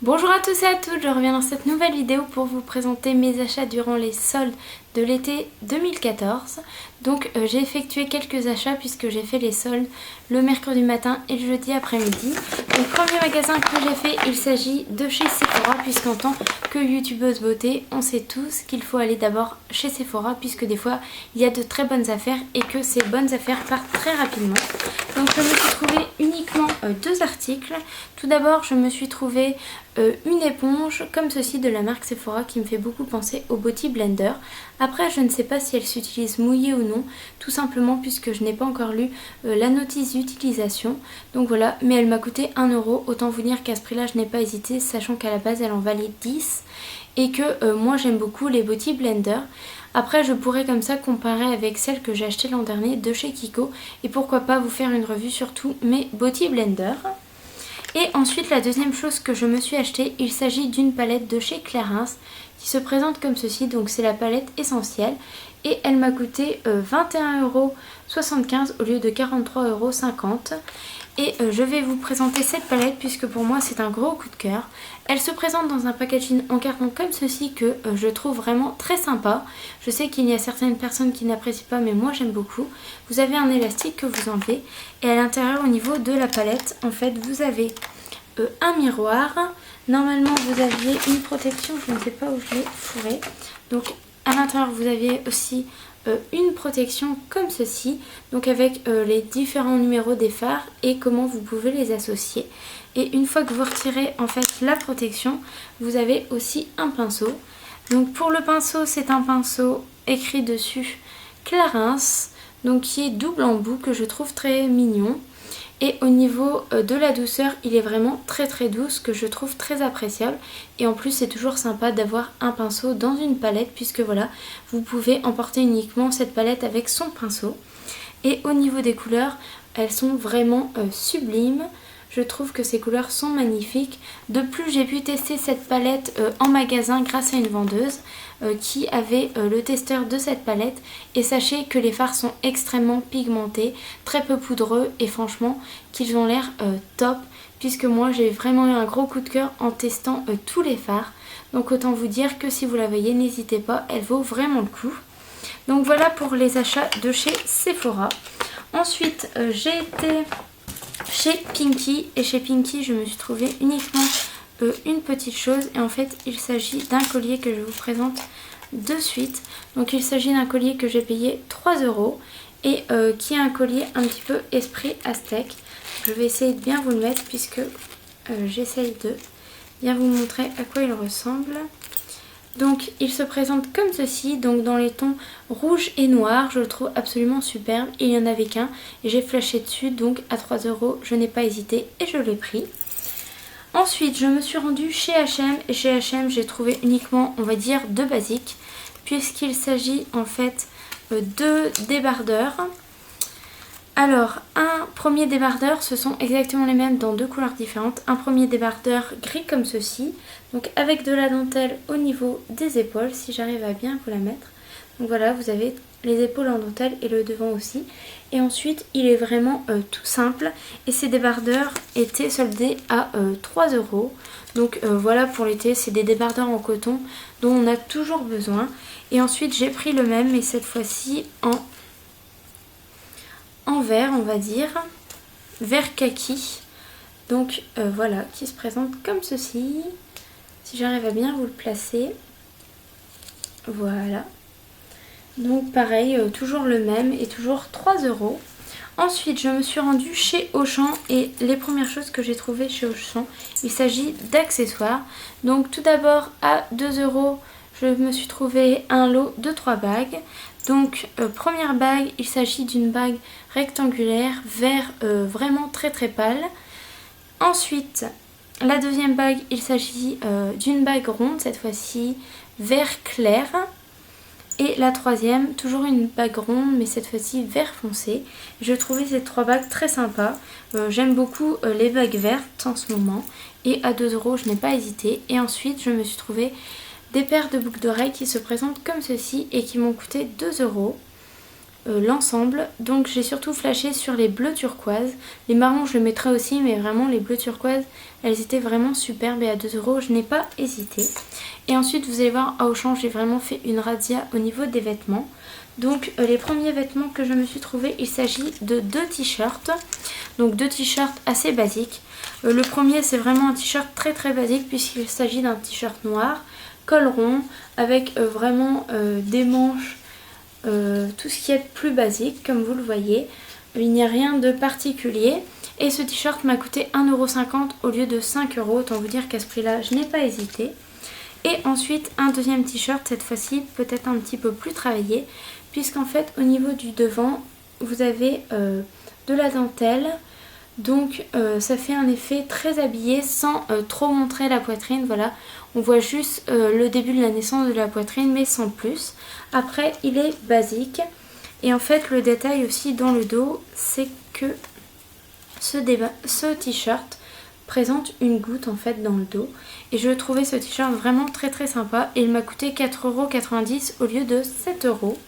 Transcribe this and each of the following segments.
Bonjour à tous et à toutes, je reviens dans cette nouvelle vidéo pour vous présenter mes achats durant les soldes de l'été 2014. Donc j'ai effectué quelques achats puisque j'ai fait les soldes le mercredi matin et le jeudi après-midi. Le premier magasin que j'ai fait, il s'agit de chez Sephora, puisqu'en tant que youtubeuse beauté, on sait tous qu'il faut aller d'abord chez Sephora puisque des fois il y a de très bonnes affaires et que ces bonnes affaires partent très rapidement. Donc je me suis trouvé uniquement deux articles. Tout d'abord je me suis trouvé une éponge comme ceci de la marque Sephora qui me fait beaucoup penser au Beauty Blender. Après je ne sais pas si elle s'utilise mouillée ou non, tout simplement puisque je n'ai pas encore lu la notice d'utilisation. Donc voilà, mais elle m'a coûté 1 euro, autant vous dire qu'à ce prix là je n'ai pas hésité, sachant qu'à la base elle en valait 10 et que moi j'aime beaucoup les Beauty Blender. Après je pourrais comme ça comparer avec celle que j'ai achetée l'an dernier de chez Kiko et pourquoi pas vous faire une revue sur tous mes Beauty Blender. Et ensuite la deuxième chose que je me suis achetée, il s'agit d'une palette de chez Clarins qui se présente comme ceci, donc c'est la palette essentielle et elle m'a coûté 21,75 € au lieu de 43,50 €. Et je vais vous présenter cette palette puisque pour moi c'est un gros coup de cœur. Elle se présente dans un packaging en carton comme ceci que je trouve vraiment très sympa. Je sais qu'il y a certaines personnes qui n'apprécient pas mais moi j'aime beaucoup. Vous avez un élastique que vous enlevez et à l'intérieur au niveau de la palette en fait vous avez un miroir. Normalement vous aviez une protection, je ne sais pas où je l'ai fourré. Donc à l'intérieur vous aviez aussi une protection comme ceci, donc avec les différents numéros des fards et comment vous pouvez les associer. Et une fois que vous retirez en fait la protection, vous avez aussi un pinceau. Donc pour le pinceau, c'est un pinceau écrit dessus Clarins, donc qui est double embout que je trouve très mignon. Et au niveau de la douceur, il est vraiment très doux, ce que je trouve très appréciable. Et en plus, c'est toujours sympa d'avoir un pinceau dans une palette, puisque voilà, vous pouvez emporter uniquement cette palette avec son pinceau. Et au niveau des couleurs, elles sont vraiment sublimes. Je trouve que ces couleurs sont magnifiques. De plus, j'ai pu tester cette palette en magasin grâce à une vendeuse qui avait le testeur de cette palette. Et sachez que les fards sont extrêmement pigmentés, très peu poudreux et franchement qu'ils ont l'air top. Puisque moi j'ai vraiment eu un gros coup de cœur en testant tous les fards. Donc autant vous dire que si vous la voyez, n'hésitez pas, elle vaut vraiment le coup. Donc voilà pour les achats de chez Sephora. Ensuite j'ai été chez Pinky et chez Pinky je me suis trouvé uniquement une petite chose et en fait il s'agit d'un collier que je vous présente de suite. Donc il s'agit d'un collier que j'ai payé 3 € et qui est un collier un petit peu esprit aztèque. Je vais essayer de bien vous le mettre puisque j'essaye de bien vous montrer à quoi il ressemble. Donc il se présente comme ceci, donc dans les tons rouge et noir, je le trouve absolument superbe. Il n'y en avait qu'un et j'ai flashé dessus, donc à 3 €, je n'ai pas hésité et je l'ai pris. Ensuite je me suis rendue chez H&M et chez H&M j'ai trouvé uniquement, on va dire, deux basiques. Puisqu'il s'agit en fait de débardeurs. Alors, un premier débardeur, ce sont exactement les mêmes dans deux couleurs différentes. Un premier débardeur gris comme ceci, donc avec de la dentelle au niveau des épaules, si j'arrive à bien vous la mettre. Donc voilà, vous avez les épaules en dentelle et le devant aussi. Et ensuite, il est vraiment tout simple. Et ces débardeurs étaient soldés à 3 €. Donc voilà, pour l'été, c'est des débardeurs en coton dont on a toujours besoin. Et ensuite, j'ai pris le même, mais cette fois-ci en vert, on va dire, vert kaki. Donc voilà, qui se présente comme ceci. Si j'arrive à bien vous le placer. Voilà. Donc pareil, toujours le même et toujours 3 €. Ensuite, je me suis rendue chez Auchan et les premières choses que j'ai trouvées chez Auchan, il s'agit d'accessoires. Donc tout d'abord à 2 €, je me suis trouvé un lot de 3 bagues. Donc première bague, il s'agit d'une bague rectangulaire, vert vraiment très pâle. Ensuite, la deuxième bague, il s'agit d'une bague ronde, cette fois-ci vert clair. Et la troisième, toujours une bague ronde, mais cette fois-ci vert foncé. Je trouvais ces trois bagues très sympas. J'aime beaucoup les bagues vertes en ce moment. Et à 2 €, je n'ai pas hésité. Et ensuite, je me suis trouvé des paires de boucles d'oreilles qui se présentent comme ceci et qui m'ont coûté 2 €. l'ensemble. Donc j'ai surtout flashé sur les bleus turquoise. Les marrons je les mettrai aussi, mais vraiment les bleus turquoise, elles étaient vraiment superbes et à 2 € je n'ai pas hésité. Et ensuite vous allez voir, à Auchan j'ai vraiment fait une razzia au niveau des vêtements. Donc les premiers vêtements que je me suis trouvé, il s'agit de 2 t-shirts. Donc 2 t-shirts assez basiques. Le premier c'est vraiment un t-shirt très très basique puisqu'il s'agit d'un t-shirt noir, col rond, avec vraiment des manches, tout ce qui est plus basique comme vous le voyez. Il n'y a rien de particulier. Et ce t-shirt m'a coûté 1,50 € au lieu de 5 €. Autant vous dire qu'à ce prix là je n'ai pas hésité. Et ensuite un deuxième t-shirt, cette fois-ci peut-être un petit peu plus travaillé, puisqu'en fait au niveau du devant vous avez de la dentelle, donc ça fait un effet très habillé sans trop montrer la poitrine. Voilà, on voit juste le début de la naissance de la poitrine mais sans plus. Après il est basique et en fait le détail aussi dans le dos c'est que ce t-shirt présente une goutte en fait dans le dos et je trouvais ce t-shirt vraiment très très sympa et il m'a coûté 4,90 € au lieu de 7 €.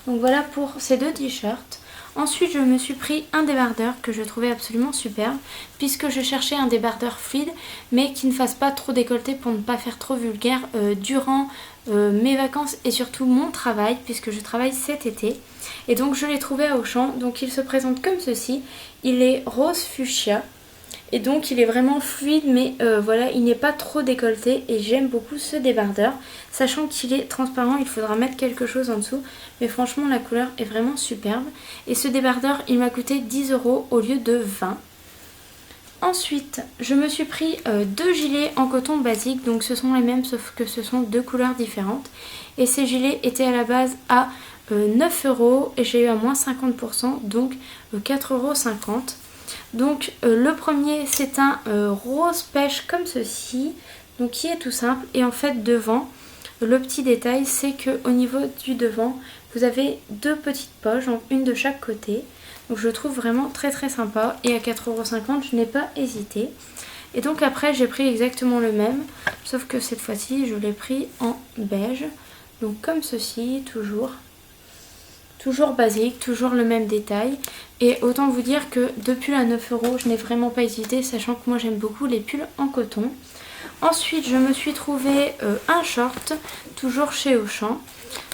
Donc voilà pour ces 2 t-shirts. Ensuite je me suis pris un débardeur que je trouvais absolument superbe puisque je cherchais un débardeur fluide mais qui ne fasse pas trop décolleté pour ne pas faire trop vulgaire durant mes vacances et surtout mon travail puisque je travaille cet été. Et donc je l'ai trouvé à Auchan. Donc il se présente comme ceci, il est rose fuchsia. Et donc il est vraiment fluide mais voilà, il n'est pas trop décolleté et j'aime beaucoup ce débardeur. Sachant qu'il est transparent, il faudra mettre quelque chose en dessous. Mais franchement la couleur est vraiment superbe. Et ce débardeur il m'a coûté 10 € au lieu de 20. Ensuite je me suis pris 2 gilets en coton basique. Donc ce sont les mêmes sauf que ce sont 2 couleurs différentes. Et ces gilets étaient à la base à 9 € et j'ai eu à moins 50%, donc 4,50 €. Donc le premier c'est un rose pêche comme ceci, donc qui est tout simple. Et en fait devant, le petit détail c'est que au niveau du devant vous avez 2 petites poches, donc une de chaque côté. Donc je le trouve vraiment très très sympa et à 4,50 € je n'ai pas hésité. Et donc après j'ai pris exactement le même, sauf que cette fois-ci je l'ai pris en beige. Donc comme ceci, toujours basique, toujours le même détail. Et autant vous dire que de pull à 9 € je n'ai vraiment pas hésité, sachant que moi j'aime beaucoup les pulls en coton. Ensuite je me suis trouvé un short, toujours chez Auchan,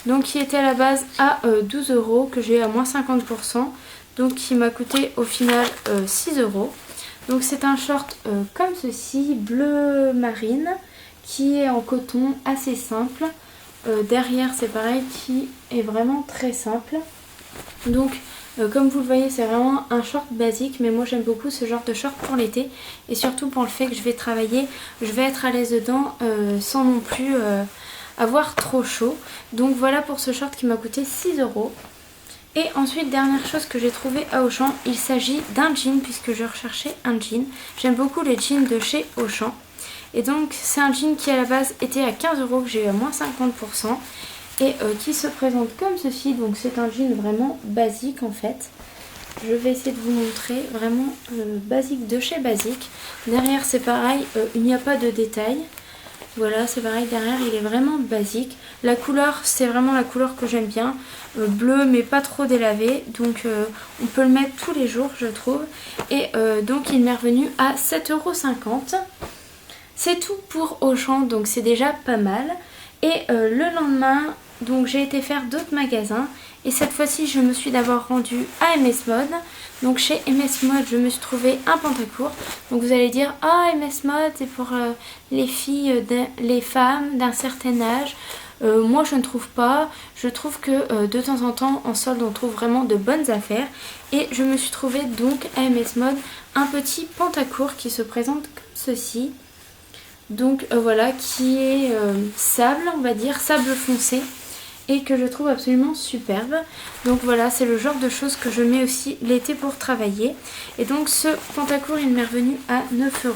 donc qui était à la base à 12 € que j'ai eu à moins 50%, donc qui m'a coûté au final 6 €. Donc c'est un short comme ceci, bleu marine, qui est en coton assez simple. Derrière c'est pareil, qui est vraiment très simple. Donc comme vous le voyez c'est vraiment un short basique, mais moi j'aime beaucoup ce genre de short pour l'été et surtout pour le fait que je vais travailler, je vais être à l'aise dedans sans non plus avoir trop chaud. Donc voilà pour ce short qui m'a coûté 6 €. Et ensuite dernière chose que j'ai trouvé à Auchan, il s'agit d'un jean puisque je recherchais un jean. J'aime beaucoup les jeans de chez Auchan. Et donc c'est un jean qui à la base était à 15 € que j'ai eu à moins 50% et qui se présente comme ceci. Donc c'est un jean vraiment basique en fait. Je vais essayer de vous montrer, vraiment basique de chez basique. Derrière c'est pareil, il n'y a pas de détails. Voilà, c'est pareil, derrière il est vraiment basique. La couleur c'est vraiment la couleur que j'aime bien, bleu mais pas trop délavé. Donc on peut le mettre tous les jours je trouve. Et donc il m'est revenu à 7,50 €. C'est tout pour Auchan, donc c'est déjà pas mal. Et le lendemain, donc j'ai été faire d'autres magasins. Et cette fois-ci, je me suis d'abord rendue à MS Mode. Donc chez MS Mode, je me suis trouvé un pantacourt. Donc vous allez dire, ah MS Mode, c'est pour les filles, les femmes d'un certain âge. Moi je ne trouve pas. Je trouve que de temps en temps, en solde, on trouve vraiment de bonnes affaires. Et je me suis trouvé donc à MS Mode un petit pantacourt qui se présente comme ceci. Donc voilà, qui est sable, on va dire, sable foncé, et que je trouve absolument superbe. Donc voilà, c'est le genre de choses que je mets aussi l'été pour travailler. Et donc ce pantacourt il m'est revenu à 9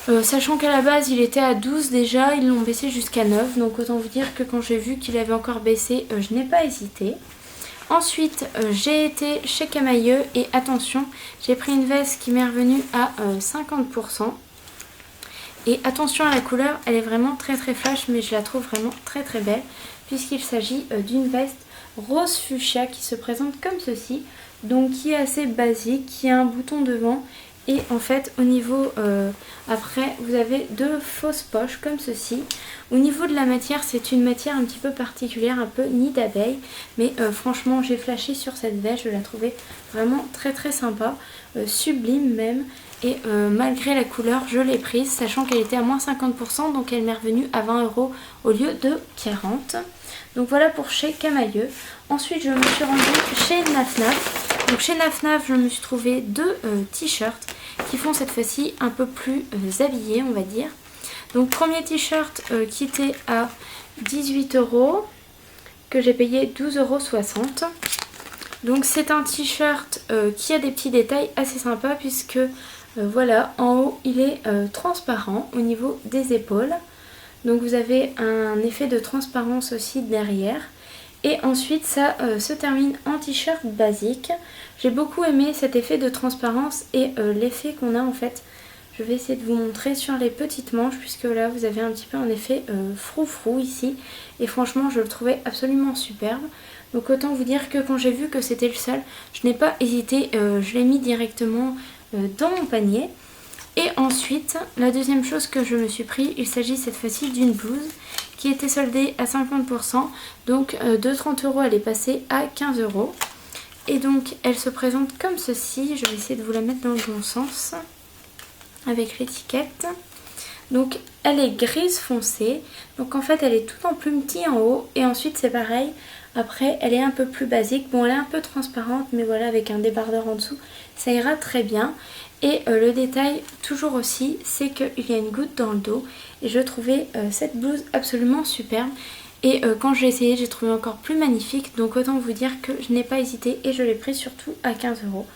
€. Sachant qu'à la base il était à 12 déjà, ils l'ont baissé jusqu'à 9. Donc autant vous dire que quand j'ai vu qu'il avait encore baissé, je n'ai pas hésité. Ensuite j'ai été chez Camailleux et attention, j'ai pris une veste qui m'est revenue à 50%. Et attention à la couleur, elle est vraiment très très flash, mais je la trouve vraiment très très belle puisqu'il s'agit d'une veste rose fuchsia qui se présente comme ceci. Donc qui est assez basique, qui a un bouton devant. Et en fait au niveau, après vous avez deux fausses poches comme ceci. Au niveau de la matière, c'est une matière un petit peu particulière, un peu nid d'abeille. Mais franchement j'ai flashé sur cette veste, je la trouvais vraiment très très sympa, sublime même. Et malgré la couleur, je l'ai prise, sachant qu'elle était à moins 50%, donc elle m'est revenue à 20 € au lieu de 40. Donc voilà pour chez Camaïeu. Ensuite je me suis rendue chez Naf Naf. Donc chez Naf Naf, je me suis trouvé deux t-shirts qui font cette fois-ci un peu plus habillés, on va dire. Donc premier t-shirt qui était à 18 €, que j'ai payé 12,60 €. Donc c'est un t-shirt qui a des petits détails assez sympas puisque voilà, en haut il est transparent au niveau des épaules. Donc vous avez un effet de transparence aussi derrière. Et ensuite ça se termine en t-shirt basique. J'ai beaucoup aimé cet effet de transparence et l'effet qu'on a en fait. Je vais essayer de vous montrer sur les petites manches puisque là vous avez un petit peu un effet froufrou ici. Et franchement je le trouvais absolument superbe. Donc autant vous dire que quand j'ai vu que c'était le seul, je n'ai pas hésité, je l'ai mis directement dans mon panier. Et ensuite, la deuxième chose que je me suis pris, il s'agit cette fois-ci d'une blouse qui était soldée à 50%. Donc de 30 € elle est passée à 15 €. Et donc elle se présente comme ceci, je vais essayer de vous la mettre dans le bon sens avec l'étiquette. Donc elle est grise foncée, donc en fait elle est tout en plume petit en haut et ensuite c'est pareil, après elle est un peu plus basique, bon elle est un peu transparente mais voilà avec un débardeur en dessous ça ira très bien. Et le détail toujours aussi c'est qu'il y a une goutte dans le dos et je trouvais cette blouse absolument superbe. Et quand j'ai essayé j'ai trouvé encore plus magnifique, donc autant vous dire que je n'ai pas hésité et je l'ai pris surtout à 15 €.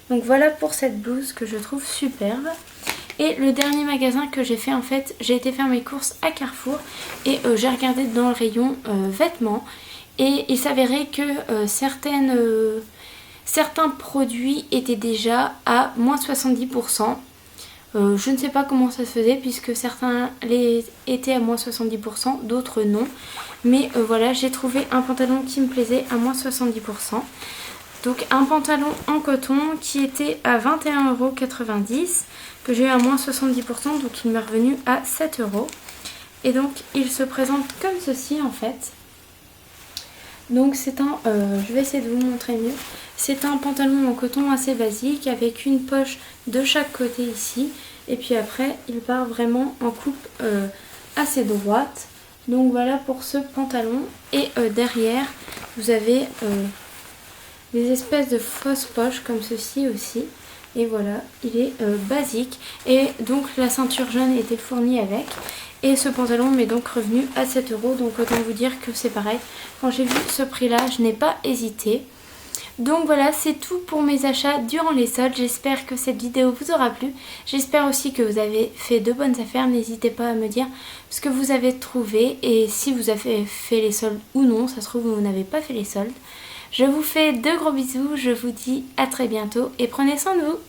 Donc voilà pour cette blouse que je trouve superbe. Et le dernier magasin que j'ai fait en fait, j'ai été faire mes courses à Carrefour et j'ai regardé dans le rayon vêtements et il s'avérait que certains produits étaient déjà à moins 70%. Je ne sais pas comment ça se faisait puisque certains étaient à moins 70%, d'autres non. Mais voilà, j'ai trouvé un pantalon qui me plaisait à moins 70%. Donc un pantalon en coton qui était à 21,90 € que j'ai eu à moins 70%, donc il m'est revenu à 7 €. Et donc il se présente comme ceci en fait. Donc c'est un, je vais essayer de vous montrer mieux. C'est un pantalon en coton assez basique avec une poche de chaque côté ici. Et puis après il part vraiment en coupe assez droite. Donc voilà pour ce pantalon. Et derrière vous avez des espèces de fausses poches comme ceci aussi. Et voilà, il est basique. Et donc la ceinture jaune était fournie avec. Et ce pantalon m'est donc revenu à 7 €. Donc autant vous dire que c'est pareil. Quand j'ai vu ce prix là, je n'ai pas hésité. Donc voilà, c'est tout pour mes achats durant les soldes. J'espère que cette vidéo vous aura plu. J'espère aussi que vous avez fait de bonnes affaires. N'hésitez pas à me dire ce que vous avez trouvé et si vous avez fait les soldes ou non. Ça se trouve vous n'avez pas fait les soldes. Je vous fais de gros bisous. Je vous dis à très bientôt et prenez soin de vous.